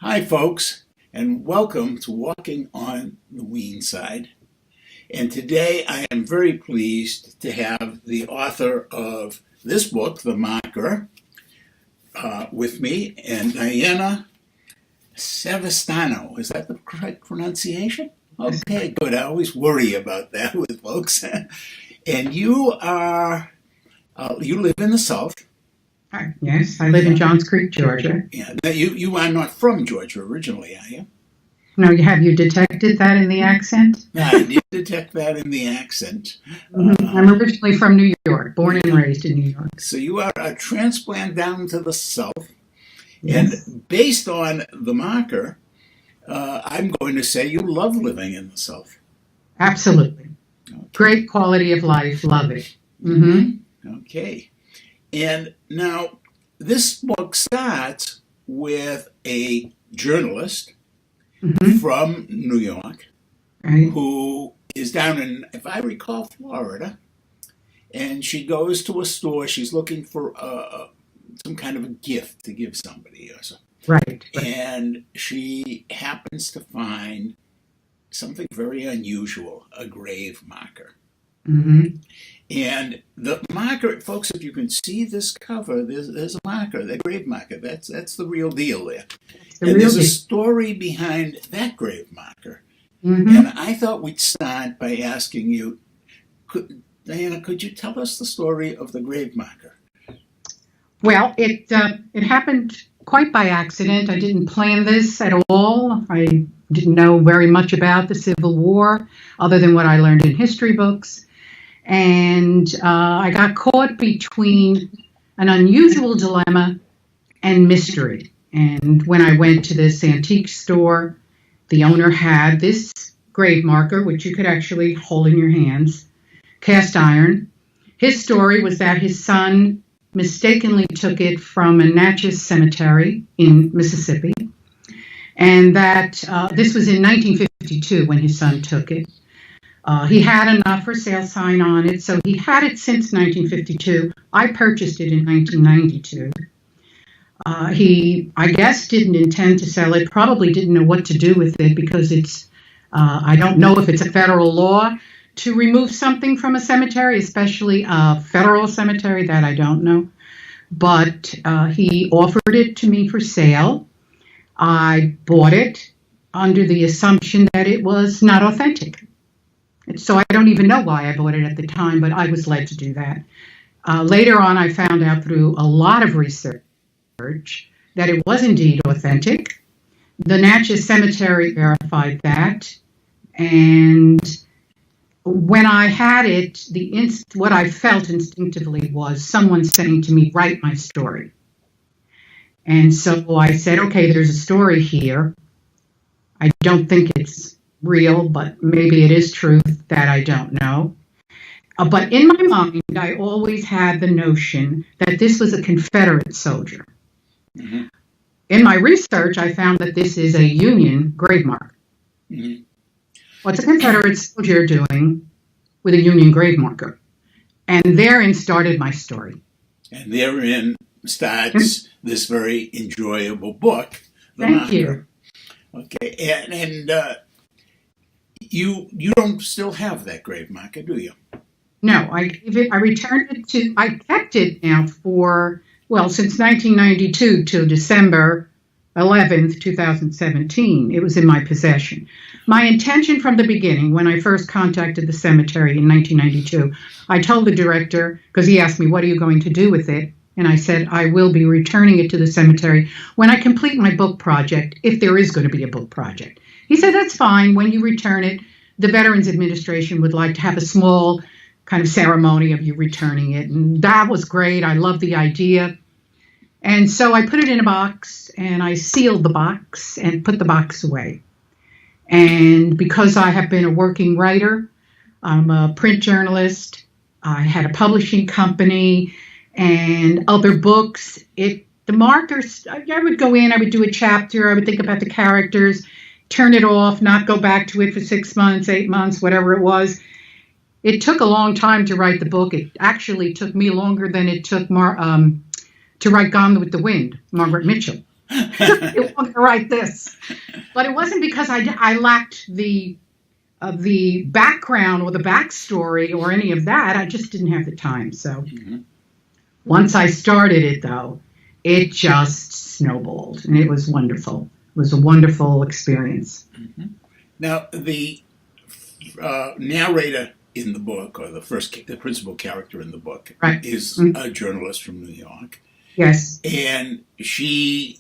Hi, folks, and welcome to Walking on the Weene Side. And today I am very pleased to have the author of this book, The Marker, with me, and Diana Savastano. Is that the correct pronunciation? Okay, good. I always worry about that with folks. And you live in the South. Yes, I live in Johns Creek, Georgia. Yeah, now you are not from Georgia originally, are you? No, have you detected that in the accent? I did detect that in the accent. I'm originally from New York, born and raised in New York. So you are a transplant down to the South. Yes. And based on The Marker, I'm going to say you love living in the South. Absolutely. Okay. Great quality of life, love it. Okay. And now, this book starts with a journalist from New York who is down in, if I recall, Florida, and she goes to a store. She's looking for some kind of a gift to give somebody or something. Right. And she happens to find something very unusual, a grave marker. And the marker, folks, if you can see this cover, there's a marker, the grave marker. That's the real deal there. And there's a story behind that grave marker. And I thought we'd start by asking you, Diana, could you tell us the story of the grave marker? Well, it happened quite by accident. I didn't plan this at all. I didn't know very much about the Civil War, other than what I learned in history books. And I got caught between an unusual dilemma and mystery. And when I went to this antique store, the owner had this grave marker, which you could actually hold in your hands, cast iron. His story was that his son mistakenly took it from a Natchez cemetery in Mississippi, and that this was in 1952 when his son took it. He had a not for sale sign on it, so he had it since 1952. I purchased it in 1992. He, I guess, didn't intend to sell it, probably didn't know what to do with it because it's, I don't know if it's a federal law to remove something from a cemetery, especially a federal cemetery, that I don't know. But he offered it to me for sale. I bought it under the assumption that it was not authentic. So I don't even know why I bought it at the time, but I was led to do that. Later on, I found out through a lot of research that it was indeed authentic. The Natchez Cemetery verified that. And when I had it, what I felt instinctively was someone saying to me, write my story. And so I said, okay, there's a story here. I don't think it's real, but maybe it is truth, that I don't know. But in my mind, I always had the notion that this was a Confederate soldier. In my research, I found that this is a Union grave marker. What's a Confederate soldier doing with a Union grave marker? And therein started my story. And therein starts this very enjoyable book, The Thank Marker. you. Okay, and you don't still have that grave marker, do you? No, I returned it to, I kept it now for, well, since 1992 till December 11th, 2017. It was in my possession. My intention from the beginning, when I first contacted the cemetery in 1992, I told the director, because he asked me, what are you going to do with it? And I said, I will be returning it to the cemetery when I complete my book project, if there is going to be a book project. He said, that's fine. When you return it, the Veterans Administration would like to have a small kind of ceremony of you returning it. And that was great. I loved the idea. And so I put it in a box, and I sealed the box and put the box away. And because I have been a working writer, I'm a print journalist, I had a publishing company and other books, the markers, I would go in, I would do a chapter, I would think about the characters, turn it off, not go back to it for 6 months, 8 months, whatever it was. It took a long time to write the book. It actually took me longer than it took to write Gone with the Wind, Margaret Mitchell. You want to write this. But it wasn't because I lacked the background or the backstory or any of that. I just didn't have the time. So once I started it, though, it just snowballed, and it was wonderful. It was a wonderful experience. Now, the narrator in the book, or the principal character in the book, is a journalist from New York. Yes. And she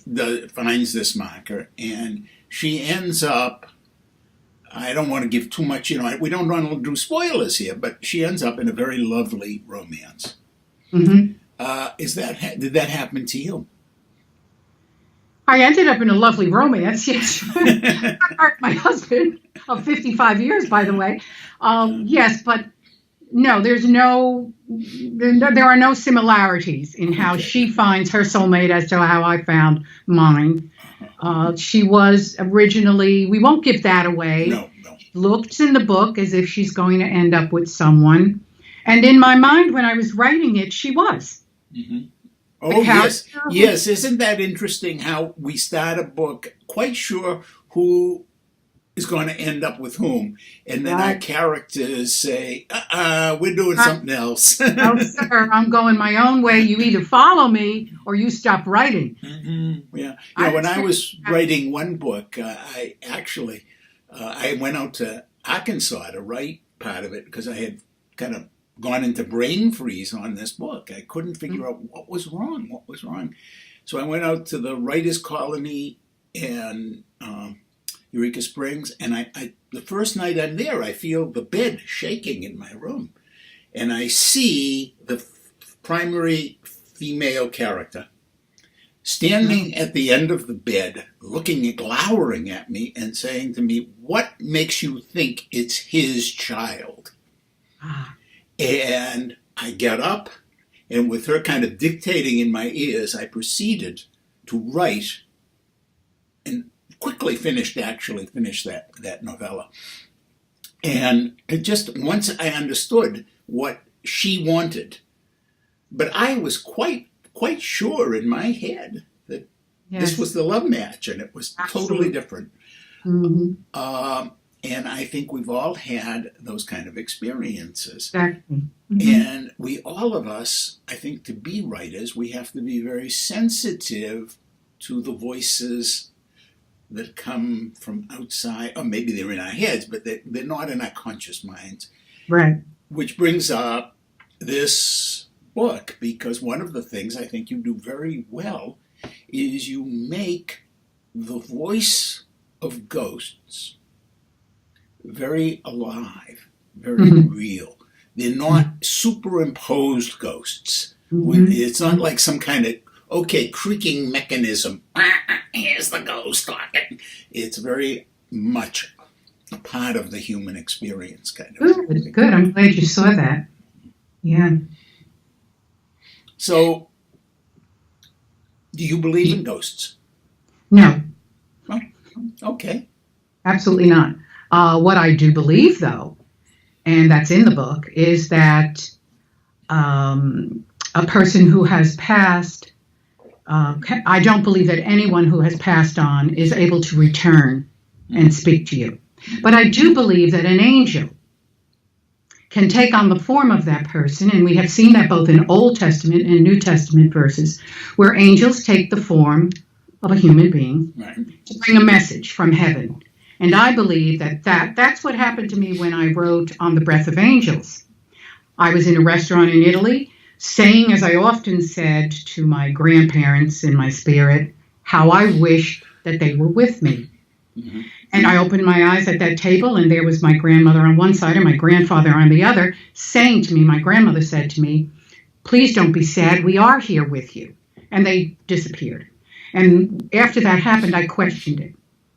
finds this marker, and she ends up, I don't want to give too much, we don't want to do spoilers here, but she ends up in a very lovely romance. Did that happen to you? I ended up in a lovely romance, yes. My husband of 55 years, by the way. Yes, but no, there are no similarities in how she finds her soulmate as to how I found mine. She was originally, we won't give that away. No. Looks in the book as if she's going to end up with someone. And in my mind, when I was writing it, she was. Oh, yes. Yes, isn't that interesting how we start a book quite sure who is going to end up with whom, and then our characters say, we're doing something else. No, sir, I'm going my own way. You either follow me or you stop writing. Yeah. When I was writing one book, I actually, I went out to Arkansas to write part of it because I had kind of gone into brain freeze on this book. I couldn't figure out what was wrong. So I went out to the writers' colony in Eureka Springs, and I the first night I'm there, I feel the bed shaking in my room, and I see the primary female character standing at the end of the bed, glowering at me and saying to me, "What makes you think it's his child?" And I get up, and with her kind of dictating in my ears, I proceeded to write and quickly finished that novella. And it just, once I understood what she wanted, but I was quite sure in my head that this was the love match, and it was totally different. And I think we've all had those kind of experiences. Exactly. And all of us, I think, to be writers, we have to be very sensitive to the voices that come from outside, or maybe they're in our heads, but they're not in our conscious minds. Right. Which brings up this book, because one of the things I think you do very well is you make the voice of ghosts very alive, very real. They're not superimposed ghosts. It's not like some kind of, creaking mechanism. Here's the ghost talking. It's very much a part of the human experience, kind of. Good. I'm glad you saw that. Yeah. So, do you believe in ghosts? No. Oh, okay. Absolutely not. What I do believe, though, and that's in the book, is that a person who has passed, I don't believe that anyone who has passed on is able to return and speak to you. But I do believe that an angel can take on the form of that person, and we have seen that both in Old Testament and New Testament verses, where angels take the form of a human being to bring a message from heaven. And I believe that's what happened to me when I wrote On the Breath of Angels. I was in a restaurant in Italy, saying, as I often said to my grandparents in my spirit, how I wished that they were with me. And I opened my eyes at that table, and there was my grandmother on one side and my grandfather on the other, saying to me, my grandmother said to me, "Please don't be sad, we are here with you." And they disappeared. And after that happened, I questioned it,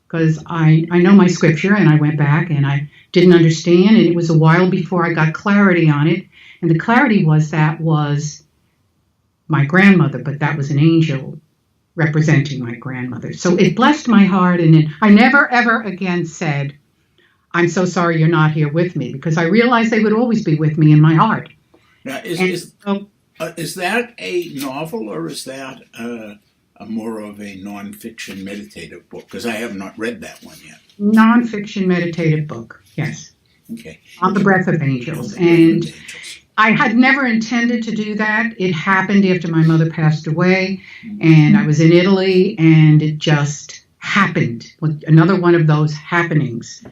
because I know my scripture, and I went back and I didn't understand, and it was a while before I got clarity on it. And the clarity was that was my grandmother, but that was an angel representing my grandmother. So it blessed my heart, and I never, ever again said, "I'm so sorry you're not here with me," because I realized they would always be with me in my heart. Now, is that a novel, or is that more of a nonfiction meditative book? Because I have not read that one yet. Nonfiction meditative book, yes. Okay. On the Breath of Angels. On the Breath And of Angels. I had never intended to do that. It happened after my mother passed away, and I was in Italy, and it just happened. Another one of those happenings.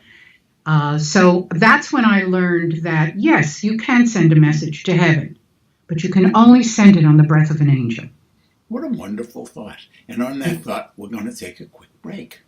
So that's when I learned that, yes, you can send a message to heaven, but you can only send it on the breath of an angel. What a wonderful thought. And on that thought, we're going to take a quick break.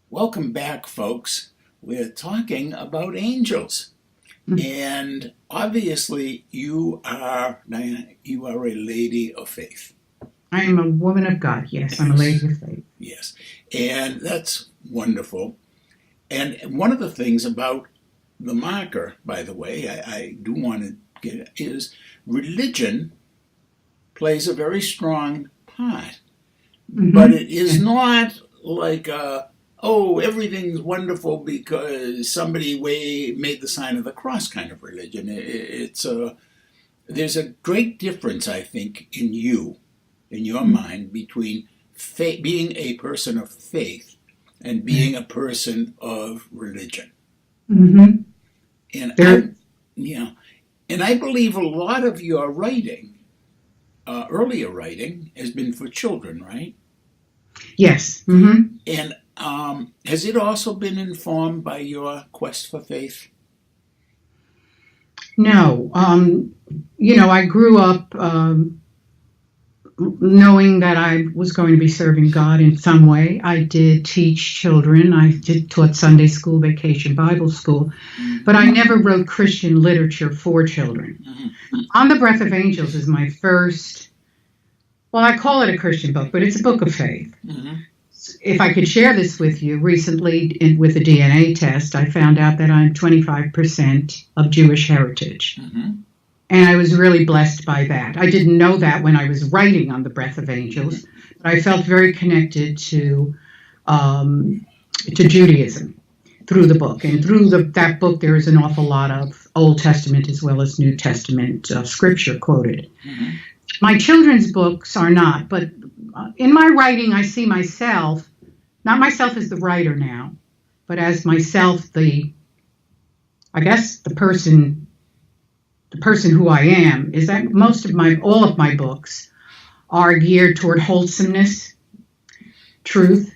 Welcome back, folks. We're talking about angels. And obviously, you are, Diana, you are a lady of faith. I am a woman of God, yes. I'm a lady of faith. Yes. And that's wonderful. And one of the things about the marker, by the way, I do want to get, is religion plays a very strong part. But it is not like everything's wonderful because somebody made the sign of the cross kind of religion. There's a great difference, I think, in your mind, between being a person of faith and being a person of religion. And I believe a lot of your writing earlier writing has been for children, right? Yes. Mm-hmm. And has it also been informed by your quest for faith? No. I grew up knowing that I was going to be serving God in some way. I did teach children. I taught Sunday school, vacation Bible school, but I never wrote Christian literature for children. On the Breath of Angels is my first, well, I call it a Christian book, but it's a book of faith. If I could share this with you, recently with a DNA test, I found out that I'm 25% of Jewish heritage. And I was really blessed by that. I didn't know that when I was writing on the Breath of Angels, but I felt very connected to Judaism through the book. And through that book, there is an awful lot of Old Testament as well as New Testament scripture quoted. My children's books are not, but in my writing, I see myself, not myself as the writer now, but as myself, the person who I am, is that all of my books are geared toward wholesomeness, truth.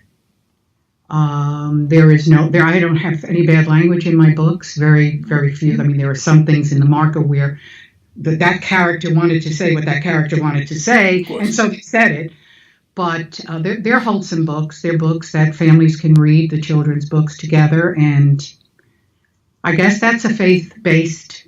I don't have any bad language in my books, very, very few. I mean, there are some things in the marker where that character wanted to say what that character wanted to say, and so he said it. But they're wholesome books. They're books that families can read, the children's books together, and I guess that's a faith-based.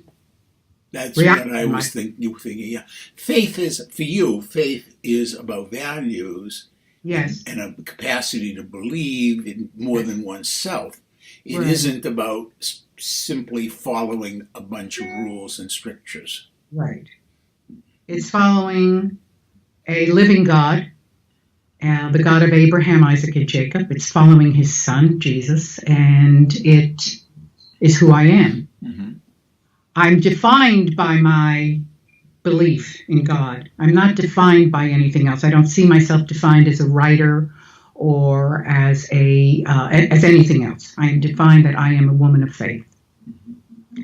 That's what I was thinking. Yeah, faith is about values. Yes, and a capacity to believe in more than oneself. It isn't about simply following a bunch of rules and strictures. Right. It's following a living God, the God of Abraham, Isaac, and Jacob. It's following his son, Jesus, and it is who I am. I'm defined by my belief in God. I'm not defined by anything else. I don't see myself defined as a writer or as anything else. I am defined that I am a woman of faith.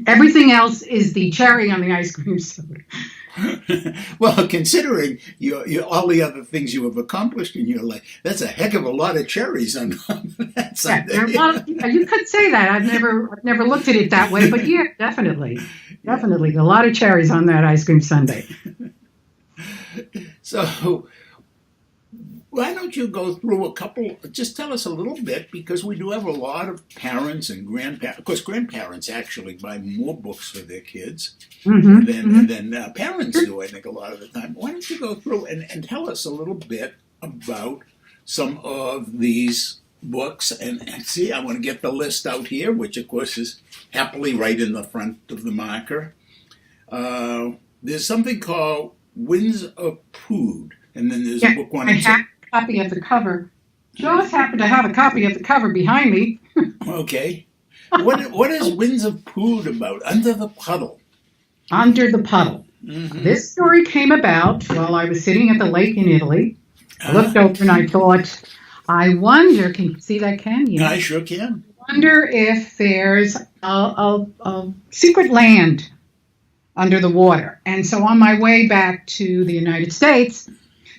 Everything else is the cherry on the ice cream soda. Well, considering all the other things you have accomplished in your life, that's a heck of a lot of cherries on that Sunday. Yeah, you could say that. I've never looked at it that way, but yeah, definitely, a lot of cherries on that ice cream sundae. So, why don't you go through a couple, just tell us a little bit, because we do have a lot of parents and grandparents. Of course, grandparents actually buy more books for their kids than parents do, I think, a lot of the time. Why don't you go through and tell us a little bit about some of these books? And see, I want to get the list out here, which, of course, is happily right in the front of the marker. There's something called Winds of Pood, and then there's book one and two. Copy of the cover. Just happen to have a copy of the cover behind me. Okay. What is Winds of Pood about? Under the Puddle. Under the Puddle. This story came about while I was sitting at the lake in Italy. I looked over and I thought, I wonder, can you see that, Ken? I sure can. I wonder if there's a secret land under the water. And so on my way back to the United States,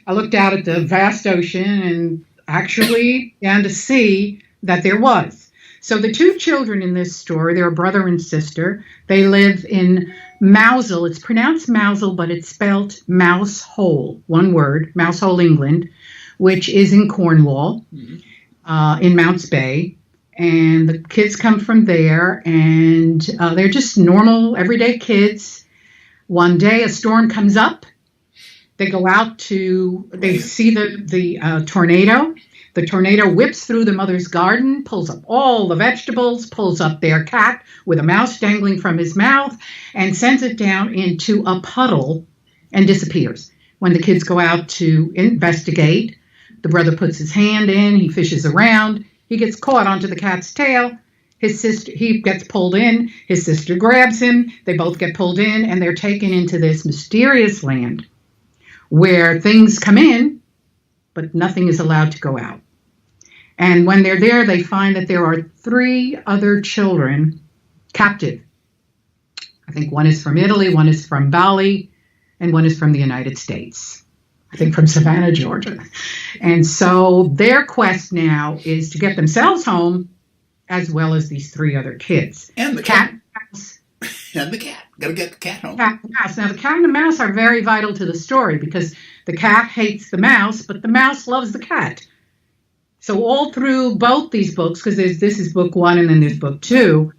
I looked out at the vast ocean and actually began to see that there was. So the two children in this story, they're a brother and sister. They live in Mousehole. It's pronounced Mousehole, but it's spelled Mousehole, one word, Mousehole, England, which is in Cornwall, in Mounts Bay. And the kids come from there, and they're just normal, everyday kids. One day a storm comes up. They go out they see the tornado. The tornado whips through the mother's garden, pulls up all the vegetables, pulls up their cat with a mouse dangling from his mouth, and sends it down into a puddle and disappears. When the kids go out to investigate, the brother puts his hand in, he fishes around, he gets caught onto the cat's tail. He gets pulled in, his sister grabs him, they both get pulled in, and they're taken into this mysterious land where things come in, but nothing is allowed to go out. And when they're there, they find that there are 3 other children captive. I think one is from Italy, one is from Bali, and one is from the United States. I think from Savannah, Georgia. And so their quest now is to get themselves home, as well as these 3 other kids. And the cat. And the cat. Gotta get the cat home. Cat and mouse. Now, the cat and the mouse are very vital to the story because the cat hates the mouse, but the mouse loves the cat. So all through both these books, because this is book 1 and then there's book 2,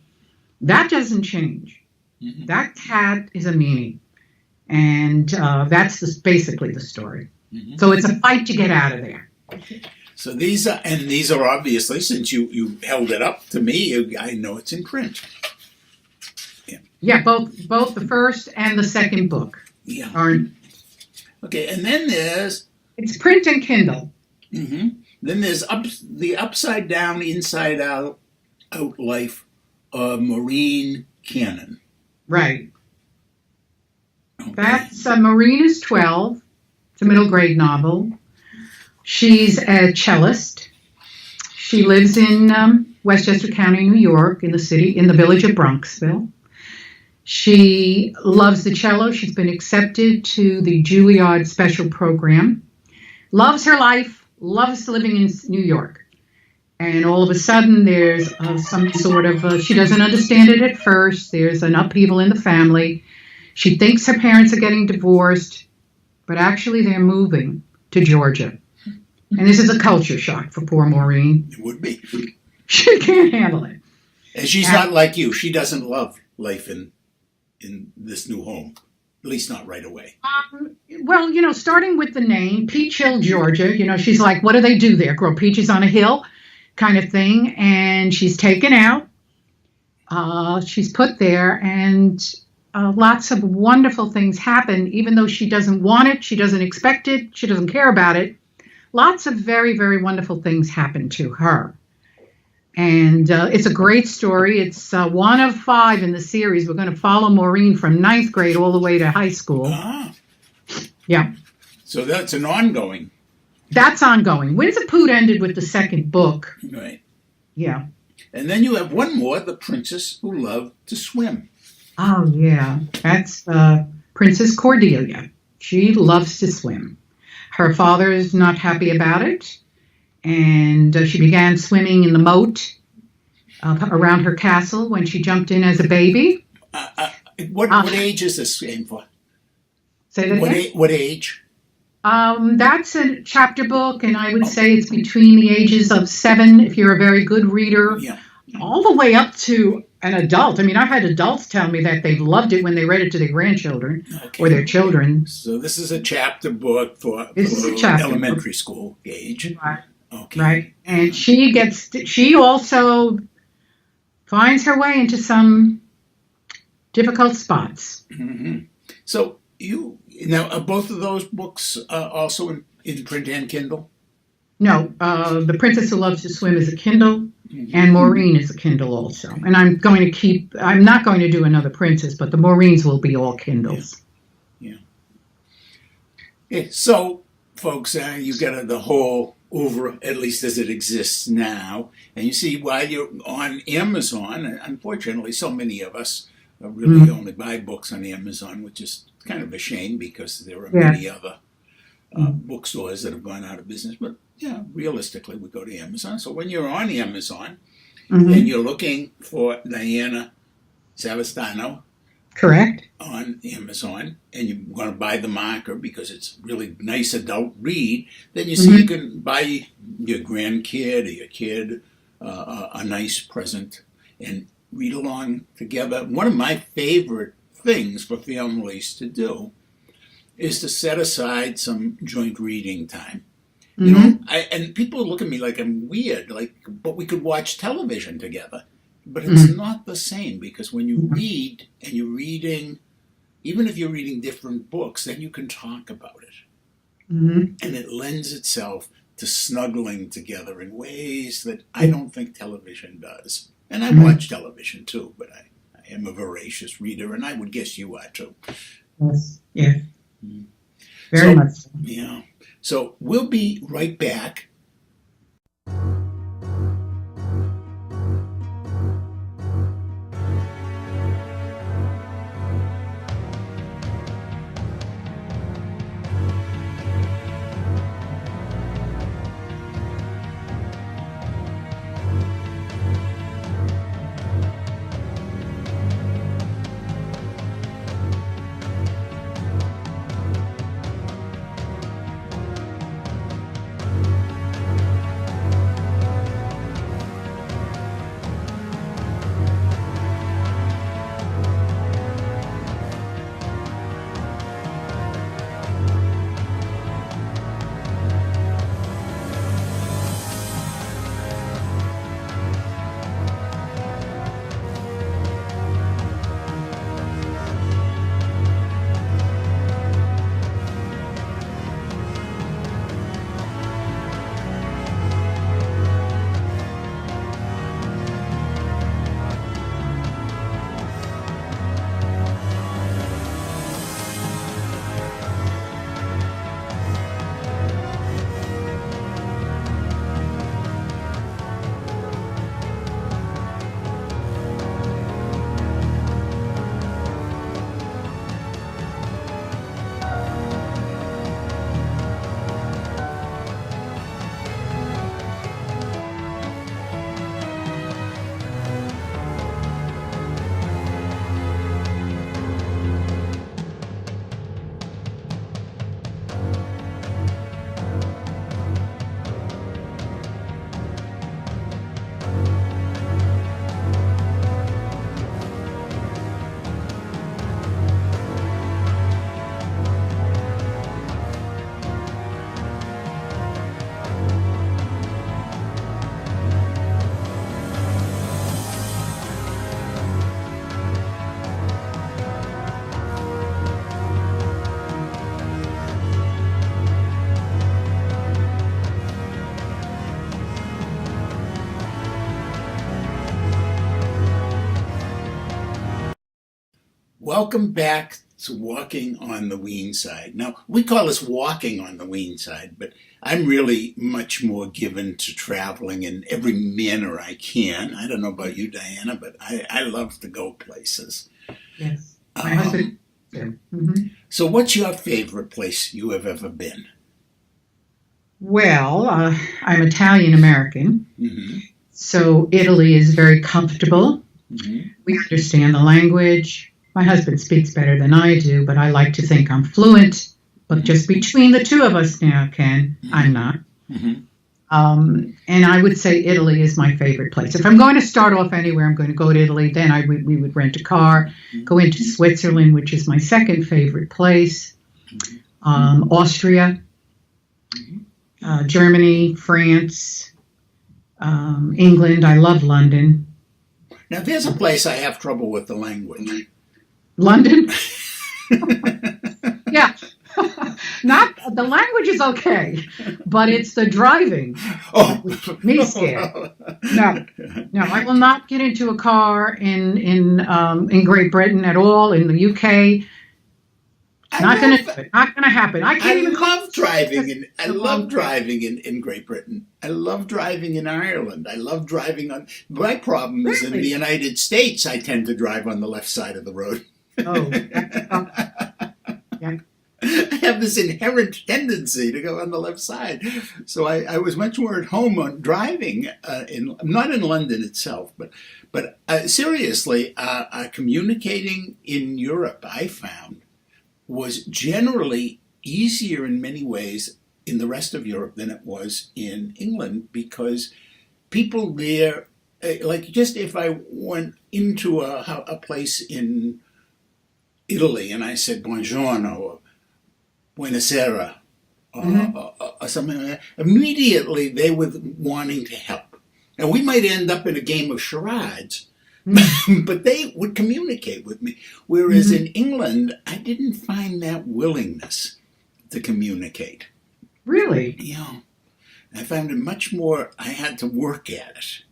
that doesn't change. Mm-hmm. That cat is a meanie. And that's basically the story. Mm-hmm. So it's a fight to get out of there. So these are obviously, since you held it up to me, I know it's in print. Yeah, both the first and the second book are. Okay, and then it's print and Kindle. Mm-hmm. Then there's the Upside Down, Inside Out life of Maureen Cannon. Right. Okay. That's Maureen is 12. It's a middle grade novel. She's a cellist. She lives in Westchester County, New York, in the village of Bronxville. She loves the cello. She's been accepted to the Juilliard special program. Loves her life. Loves living in New York. And all of a sudden there's some sort of, she doesn't understand it at first. There's an upheaval in the family. She thinks her parents are getting divorced, but actually they're moving to Georgia. And this is a culture shock for poor Maureen. It would be. She can't handle it. And she's not like you. She doesn't love life in this new home, at least not right away. Well, starting with the name, Peach Hill, Georgia, she's like, what do they do there? Grow peaches on a hill kind of thing. And she's taken out. She's put there, and lots of wonderful things happen, even though she doesn't want it, she doesn't expect it, she doesn't care about it. Lots of very, very wonderful things happen to her. And it's a great story. It's 1 of 5 in the series. We're going to follow Maureen from 9th grade all the way to high school. Ah. Yeah. So that's an ongoing. That's ongoing. Winsapoot ended with the second book. Right. Yeah. And then you have one more, The Princess Who Loved to Swim. Oh, yeah. That's Princess Cordelia. She loves to swim. Her father is not happy about it. And she began swimming in the moat around her castle when she jumped in as a baby. What age is this game for? Say that again? What age? That's a chapter book, and I would say it's between the ages of 7, if you're a very good reader, all the way up to an adult. I mean, I've had adults tell me that they loved it when they read it to their grandchildren or their children. So this is a chapter book for elementary school age. Right. Okay. Right. And she also finds her way into some difficult spots. Mm-hmm. So are both of those books also in print and Kindle? No, The Princess Who Loves to Swim is a Kindle, and Maureen is a Kindle also. And I'm not going to do another princess, but the Maureens will be all Kindles. Yeah. So, folks, you get the whole over, at least as it exists now. And you see, while you're on Amazon, unfortunately, so many of us really only buy books on Amazon, which is kind of a shame because there are many other bookstores that have gone out of business. But, realistically, we go to Amazon. So when you're on Amazon and you're looking for Diana Savastano, correct, on Amazon, and you want to buy the marker because it's really nice adult read, then you see you can buy your grandkid or your kid a nice present and read along together. One of my favorite things for families to do is to set aside some joint reading time. You know, and people look at me like I'm weird, but we could watch television together. But it's not the same, because when you read and you're reading, even if you're reading different books, then you can talk about it. And it lends itself to snuggling together in ways that I don't think television does. And I watch television too, but I am a voracious reader, and I would guess you are too. Yes, yeah. Very much so. Yeah. So we'll be right back. welcome back to Walking on the Weene Side. Now, we call this Walking on the Weene Side, but I'm really much more given to traveling in every manner I can. I don't know about you, Diana, but I love to go places. Yes, my husband too. So what's your favorite place you have ever been? Well, I'm Italian-American, so Italy is very comfortable. We understand the language. My husband speaks better than I do, but I like to think I'm fluent. But just between the two of us now, Ken, I'm not. And I would say Italy is my favorite place. If I'm going to start off anywhere, I'm going to go to Italy. Then we would rent a car, go into Switzerland, which is my second favorite place, Austria, Germany, France, England. I love London. Now, there's a place I have trouble with the language. London? Yeah. Not the language is okay, but it's the driving. Me scared. No, I will not get into a car in Great Britain at all. In the UK, not going to happen. I can't even. I love driving in Great Britain. I love driving in Ireland. I love driving on. My problem is in the United States. I tend to drive on the left side of the road. Oh. Yeah. I have this inherent tendency to go on the left side. So I was much more at home on driving, not in London itself, but seriously, communicating in Europe, I found, was generally easier in many ways in the rest of Europe than it was in England, because people there, like just if I went into a place in Italy and I said buongiorno or buonasera or something like that, immediately they were wanting to help. And we might end up in a game of charades, but they would communicate with me. Whereas in England, I didn't find that willingness to communicate. Really? Yeah. I found it much more, I had to work at it.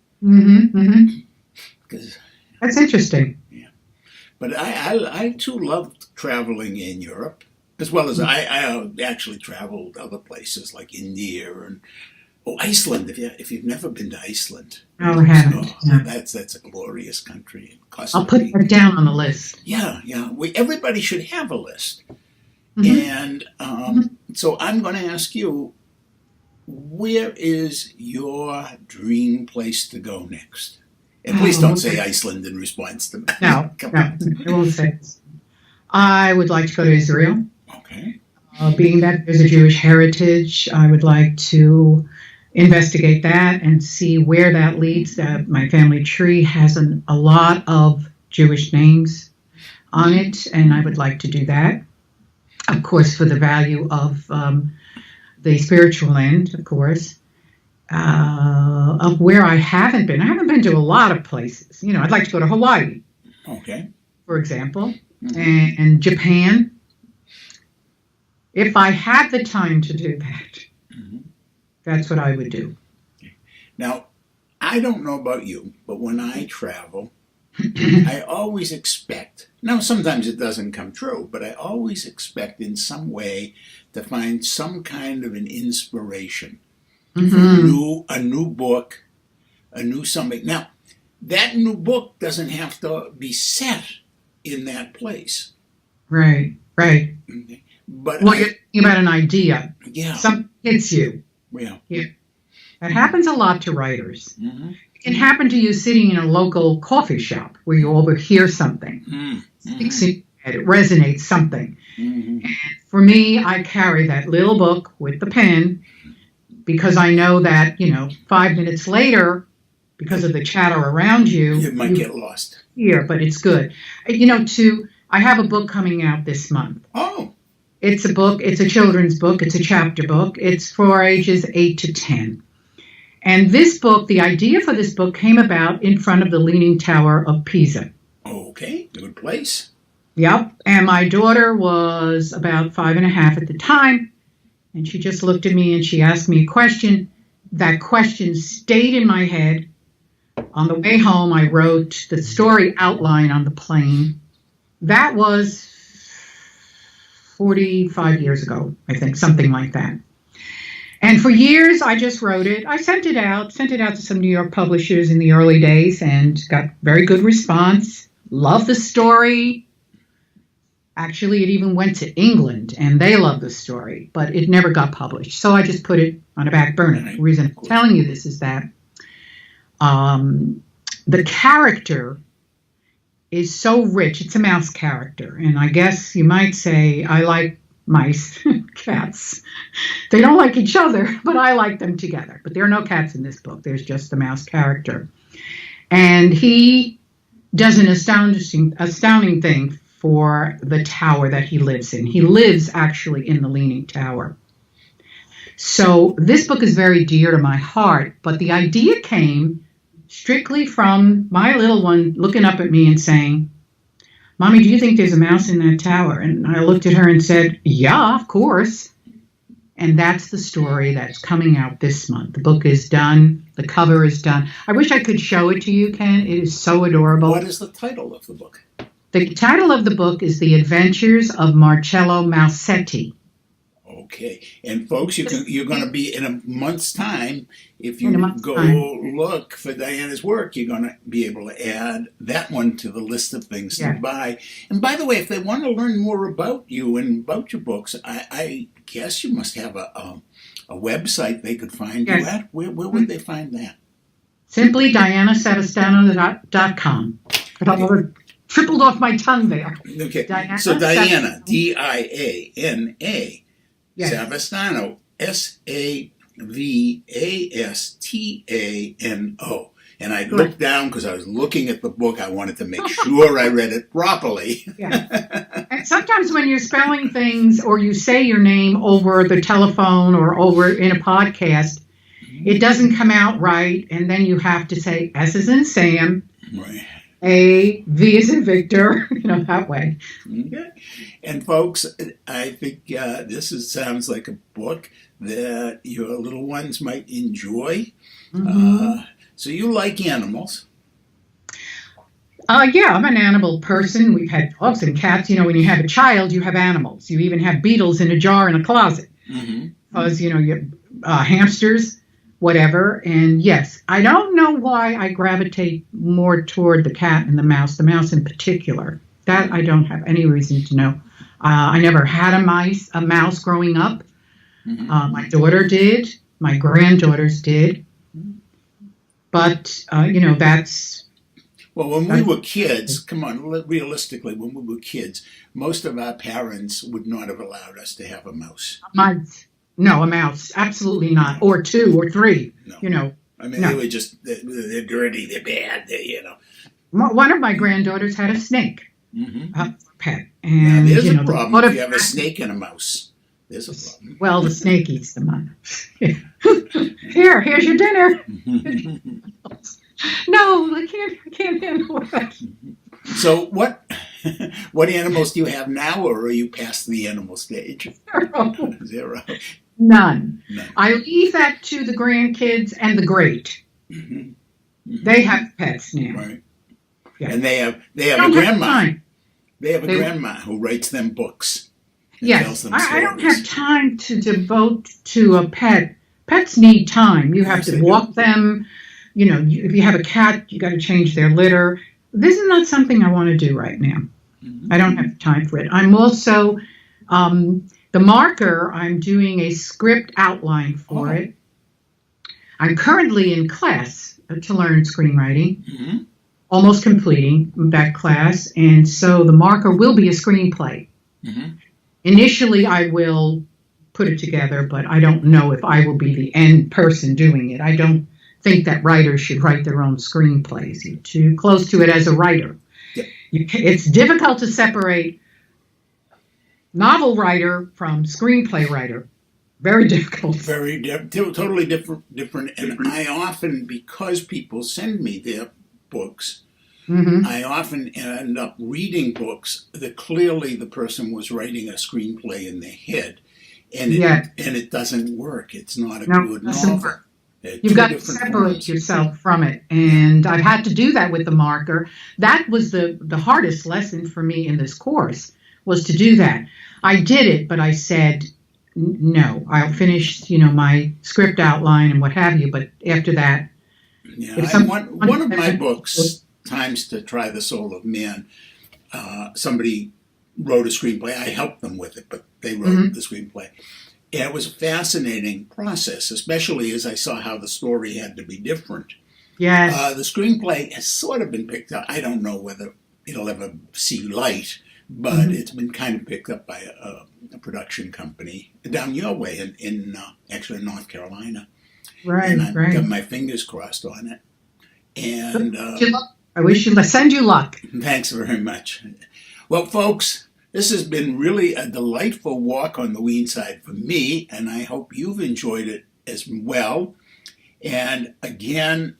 That's interesting. Yeah. But I too loved traveling in Europe, as well as I actually traveled other places like India and Iceland. If you've never been to Iceland, I haven't. That's a glorious country. I'll put that down on the list. Yeah. Everybody should have a list. And so I'm going to ask you, where is your dream place to go next? And please don't say Iceland in response to that. No, I won't say this. I would like to go to Israel. Okay. Being that there's a Jewish heritage, I would like to investigate that and see where that leads. My family tree has a lot of Jewish names on it, and I would like to do that. Of course, for the value of the spiritual end, of course. Of where I haven't been. I haven't been to a lot of places. I'd like to go to Hawaii. Okay. For example, and Japan. If I had the time to do that, that's what I would do. Now, I don't know about you, but when I travel, I always expect, now sometimes it doesn't come true, but I always expect in some way to find some kind of an inspiration. A new book, a new something. Now, that new book doesn't have to be set in that place. Right. Okay. But you're thinking about an idea. Yeah. Something hits you. Yeah. That happens a lot to writers. It can happen to you sitting in a local coffee shop where you overhear something. It resonates something. And for me, I carry that little book with the pen, because I know that, 5 minutes later, because of the chatter around you, it might get lost. Here, but it's good. I have a book coming out this month. Oh. It's a book. It's a children's book. It's a chapter book. It's for ages 8 to 10. And this book, the idea for this book came about in front of the Leaning Tower of Pisa. Okay, good place. Yep. And my daughter was about 5.5 at the time. And she just looked at me and she asked me a question. That question stayed in my head. On the way home, I wrote the story outline on the plane. that was 45 years ago, I think, something like that. And for years, I just wrote it. I sent it out to some New York publishers in the early days and got very good response. Loved the story. Actually, it even went to England and they loved the story, but it never got published. So I just put it on a back burner. The reason I'm telling you this is that the character is so rich. It's a mouse character. And I guess you might say I like mice, cats. They don't like each other, but I like them together. But there are no cats in this book. There's just the mouse character. And he does an astounding thing for the tower that he lives in. He lives actually in the Leaning Tower. So this book is very dear to my heart, but the idea came strictly from my little one looking up at me and saying, "Mommy, do you think there's a mouse in that tower?" And I looked at her and said, "Yeah, of course." And that's the story that's coming out this month. The book is done. The cover is done. I wish I could show it to you, Ken. It is so adorable. What is the title of the book? The title of the book is The Adventures of Marcello Mousetti. Okay. And folks, you're going to be in a month's time. If you go look for Diana's work, you're going to be able to add that one to the list of things to buy. And by the way, if they want to learn more about you and about your books, I guess you must have a website they could find you at. Where would they find that? Simply DianaSavastano.com. Tripled off my tongue there. Okay. So Diana, D-I-A-N-A, Savastano, S-A-V-A-S-T-A-N-O. And I looked down because I was looking at the book. I wanted to make sure I read it properly. And sometimes when you're spelling things or you say your name over the telephone or over in a podcast, it doesn't come out right. And then you have to say S as in Sam. Right. A, V as in Victor, that way. Okay. And folks, I think this sounds like a book that your little ones might enjoy. Mm-hmm. So you like animals? Yeah, I'm an animal person. We've had dogs and cats. When you have a child, you have animals. You even have beetles in a jar in a closet. Because, you hamsters, whatever. And yes, I don't know why I gravitate more toward the cat and the mouse in particular. That I don't have any reason to know. I never had a mouse growing up. My daughter did. My granddaughters did. But, that's... Well, when we were kids, come on, realistically, when we were kids, most of our parents would not have allowed us to have a mouse. No, a mouse. Absolutely not. Or two or three, No. I mean, they were just, they're dirty, they're bad, One of my granddaughters had a snake, pet. And, now, there's a problem if you have a snake and a mouse. There's a problem. Well, the snake eats the mouse. Here's your dinner. No, I can't handle that. So what animals do you have now, or are you past the animal stage? Zero. None. I leave that to the grandkids and the great. They have pets now. Right. Yeah. And they have a grandma. They have a grandma who writes them books. Yes. I don't have time to devote to a pet. Pets need time. You have to walk them. If you have a cat, you got to change their litter. This is not something I want to do right now. I don't have time for it. I'm also, the marker, I'm doing a script outline for it. I'm currently in class to learn screenwriting, almost completing that class. And so the marker will be a screenplay. Initially, I will put it together, but I don't know if I will be the end person doing it. I don't think that writers should write their own screenplays. You're too close to it as a writer. Yeah. It's difficult to separate novel writer from screenplay writer. Very difficult. Totally different. And I often, because people send me their books, I often end up reading books that clearly the person was writing a screenplay in their head. And it doesn't work. It's not a good novel. You've got to separate yourself from it. And I've had to do that with the marker. That was the hardest lesson for me in this course, was to do that. I did it, but I said, no, I'll finish, my script outline and what have you. But after that, one of my books, Times to Try the Soul of Man, somebody wrote a screenplay. I helped them with it, but they wrote the screenplay. And it was a fascinating process, especially as I saw how the story had to be different. Yes. The screenplay has sort of been picked up. I don't know whether it'll ever see light, but it's been kind of picked up by a production company down your way in actually North Carolina. Right, and I've got my fingers crossed on it. And I wish you send you luck. Thanks very much. Well, folks, this has been really a delightful walk on the Weene side for me, and I hope you've enjoyed it as well. And again,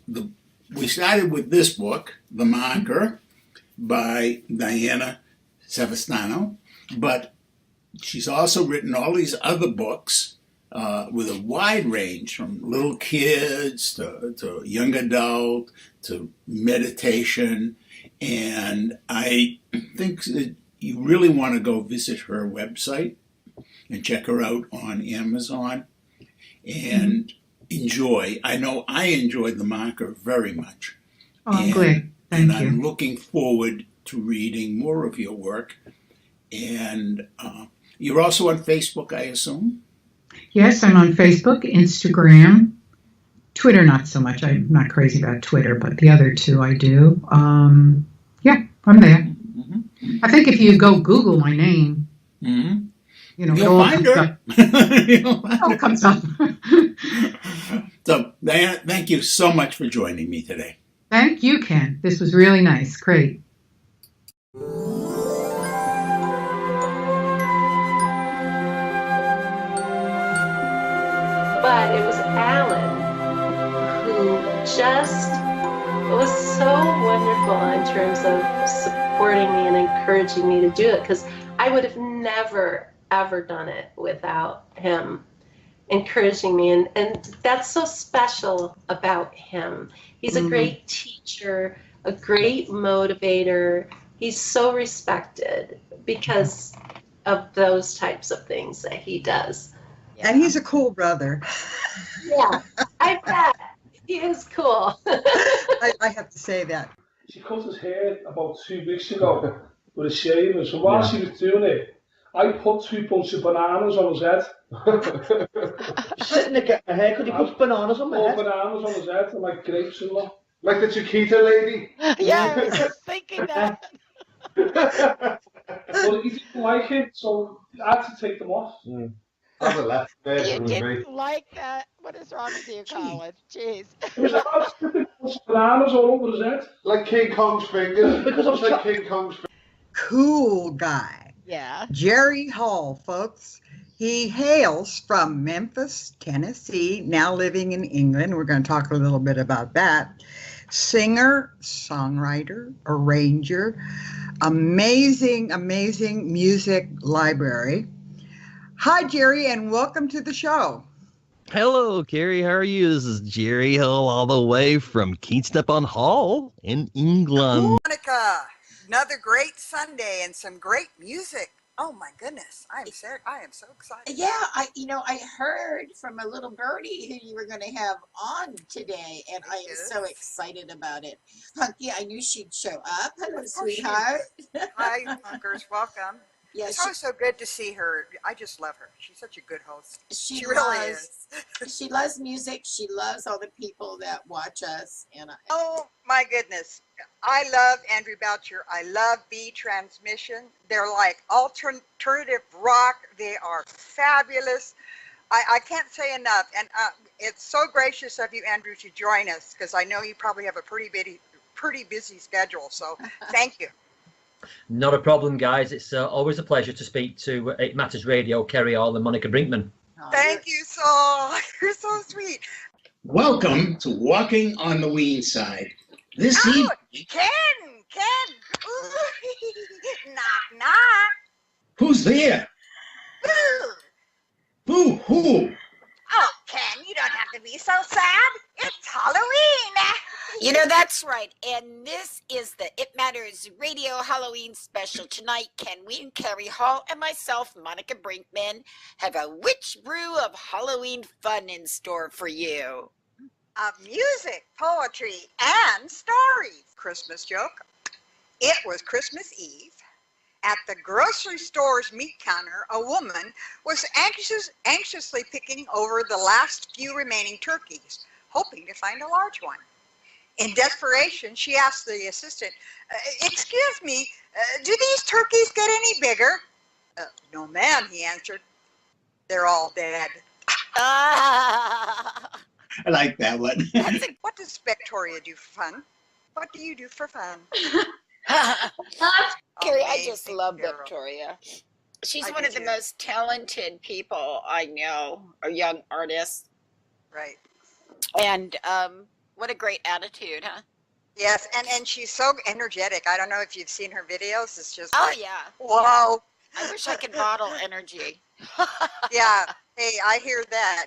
we started with this book, The Marker, by Diana Savastano, but she's also written all these other books with a wide range, from little kids to young adult to meditation. And I think that you really want to go visit her website and check her out on Amazon and enjoy. I know I enjoyed The Marker very much. Oh, good. Thank you. I'm looking forward to reading more of your work. And you're also on Facebook, I assume? Yes, I'm on Facebook, Instagram, Twitter, not so much. I'm not crazy about Twitter, but the other two I do. Yeah, I'm there. I think if you go Google my name, you'll find her. It all comes up. So, Diana, thank you so much for joining me today. Thank you, Ken. This was really nice. Great. But it was Alan who just was so wonderful in terms of supporting me and encouraging me to do it, because I would have never, ever done it without him encouraging me. And that's so special about him. He's a great teacher, a great motivator. He's so respected because of those types of things that he does. And he's a cool brother. Yeah, I bet. He is cool. I have to say that. She cut his hair about 2 weeks ago with a shaver. So while she was doing it, I put 2 bunches of bananas on his head. Sitting there getting a hair, could you put bananas on my head? Bananas on his head and like grapes and that. Like the Chiquita lady? Yeah, I was just thinking that. But he didn't like it, so I had to take them off. I was left there. You didn't like that? What is wrong with you, Colin? Jeez. It was about 2 bunches of bananas all over his head. Like King Kong's fingers. Because I was like King Kong's fingers. Cool guy. Yeah. Jerry Hall, folks. He hails from Memphis, Tennessee, now living in England. We're going to talk a little bit about that. Singer, songwriter, arranger, amazing, amazing music library. Hi, Jerry, and welcome to the show. Hello, Carrie. How are you? This is Jerry Hill, all the way from Keenstep-on-Hull in England. Monica, another great Sunday and some great music. Oh my goodness, I am so excited. Yeah, I heard from a little birdie who you were going to have on today, and I am so excited about it. Hunky, I knew she'd show up. Hello, sweetheart. Hi, Hunkers, welcome. Yes, it's always so good to see her. I just love her. She's such a good host. She really is. She loves music. She loves all the people that watch us. And oh my goodness, I love Andrew Boucher. I love B Transmission. They're like alternative rock. They are fabulous. I can't say enough. And it's so gracious of you, Andrew, to join us, because I know you probably have a pretty busy schedule. So thank you. Not a problem, guys. It's always a pleasure to speak to It Matters Radio, Kerry Hall and Monica Brinkman. Thank you, so you're so sweet. Welcome to Walking on the Weene Side. This evening, Ken, ooh, knock. Who's there? Boo. Who? Oh, Ken, you don't have to be so sad. It's Halloween. You know, that's right. And this is the It Matters Radio Halloween special. Tonight, Ken Weene, Carrie Hall, and myself, Monica Brinkman, have a witch brew of Halloween fun in store for you. Of music, poetry, and stories. Christmas joke. It was Christmas Eve. At the grocery store's meat counter, a woman was anxiously picking over the last few remaining turkeys, hoping to find a large one. In desperation, she asked the assistant, "Excuse me, do these turkeys get any bigger?" "No, ma'am," he answered. "They're all dead." I like that one. What does Victoria do for fun? What do you do for fun? Carrie, I Amazing just love girl. Victoria. She's I one do of the too. most talented people I know, a young artist. Right. And what a great attitude, huh? Yes, and she's so energetic. I don't know if you've seen her videos. It's just Oh, like, yeah. whoa. I wish I could bottle energy. Yeah. Hey, I hear that.